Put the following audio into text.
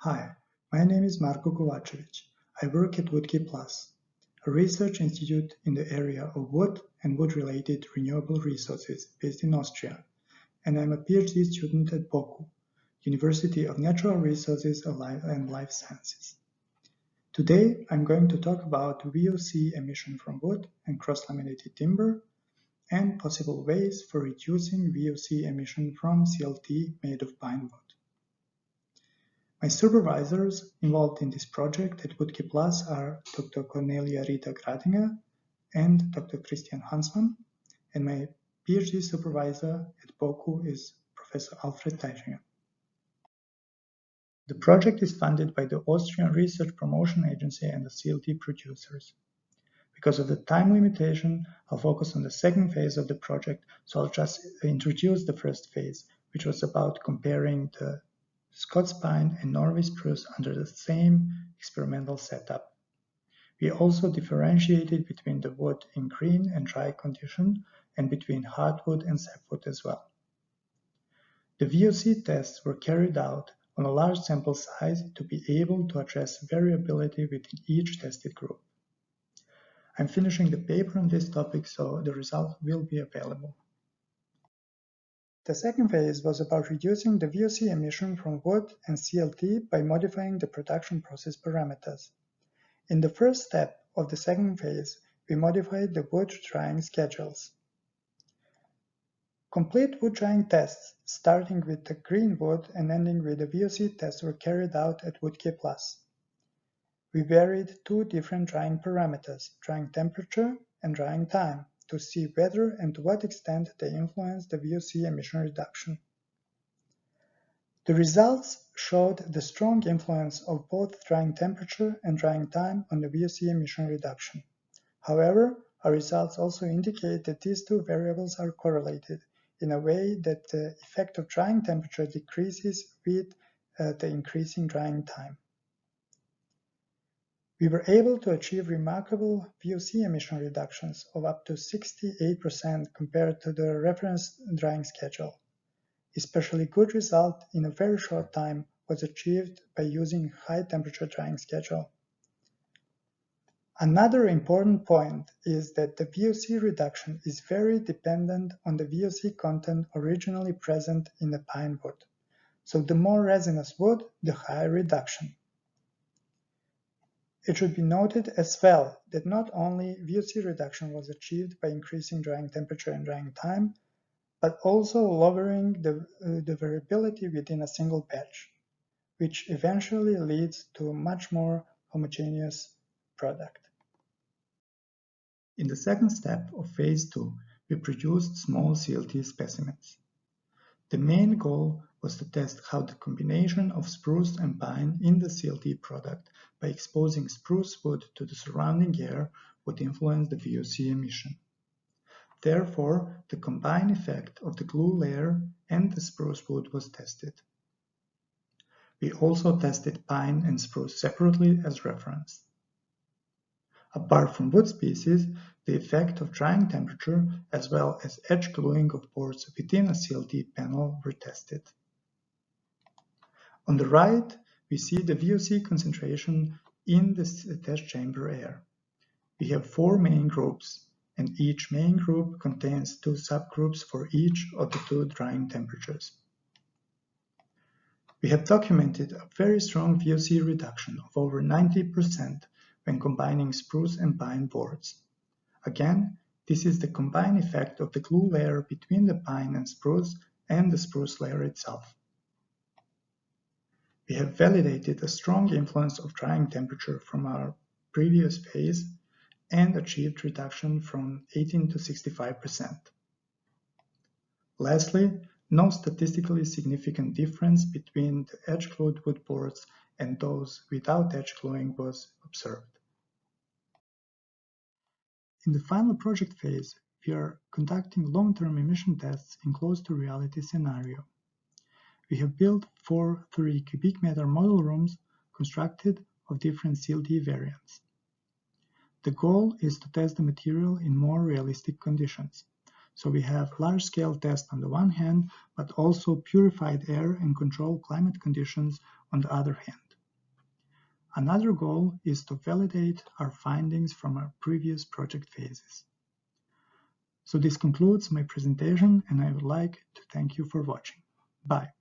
Hi, my name is Marko Kovačević. I work at VOC, a research institute in the area of wood and wood-related renewable resources based in Austria, and I'm a PhD student at VOC, University of Natural Resources and Life Sciences. Today, I'm going to talk about VOC emission from wood and cross-laminated timber and possible ways for reducing VOC emission from CLT made of pine wood. My supervisors involved in this project at VOC are Dr. Cornelia Rita Gradinger and Dr. Christian Hansmann, and my PhD supervisor at VOC is Professor Alfred Teichinger. The project is funded by the Austrian Research Promotion Agency and the CLT producers. Because of the time limitation, I'll focus on the second phase of the project, so I'll just introduce the first phase, which was about comparing the Scots pine and Norway spruce under the same experimental setup. We also differentiated between the wood in green and dry condition and between hardwood and sapwood as well. The VOC tests were carried out on a large sample size to be able to address variability within each tested group. I'm finishing the paper on this topic, so the results will be available. The second phase was about reducing the VOC emission from wood and CLT by modifying the production process parameters. In the first step of the second phase, we modified the wood drying schedules. Complete wood drying tests, starting with the green wood and ending with the VOC tests, were carried out at VOC. We varied two different drying parameters, drying temperature and drying time, to see whether and to what extent they influence the VOC emission reduction. The results showed the strong influence of both drying temperature and drying time on the VOC emission reduction. However, our results also indicate that these two variables are correlated in a way that the effect of drying temperature decreases with the increasing drying time. We were able to achieve remarkable VOC emission reductions of up to 68% compared to the reference drying schedule. Especially good result in a very short time was achieved by using high temperature drying schedule. Another important point is that the VOC reduction is very dependent on the VOC content originally present in the pine wood. So the more resinous wood, the higher reduction. It should be noted as well that not only VOC reduction was achieved by increasing drying temperature and drying time, but also lowering the variability within a single batch, which eventually leads to a much more homogeneous product. In the second step of phase 2, we produced small CLT specimens. The main goal was to test how the combination of spruce and pine in the CLT product by exposing spruce wood to the surrounding air would influence the VOC emission. Therefore, the combined effect of the glue layer and the spruce wood was tested. We also tested pine and spruce separately as reference. Apart from wood species, the effect of drying temperature as well as edge gluing of boards within a CLT panel were tested. On the right, we see the VOC concentration in the test chamber air. We have 4 main groups, and each main group contains 2 subgroups for each of the 2 drying temperatures. We have documented a very strong VOC reduction of over 90% when combining spruce and pine boards. Again, this is the combined effect of the glue layer between the pine and the spruce layer itself. We have validated a strong influence of drying temperature from our previous phase and achieved reduction from 18 to 65%. Lastly, no statistically significant difference between the edge-glued wood boards and those without edge gluing was observed. In the final project phase, we are conducting long-term emission tests in close-to-reality scenario. We have built 4 3 cubic meter model rooms constructed of different CLT variants. The goal is to test the material in more realistic conditions. So we have large-scale tests on the one hand, but also purified air and controlled climate conditions on the other hand. Another goal is to validate our findings from our previous project phases. So this concludes my presentation, and I would like to thank you for watching. Bye.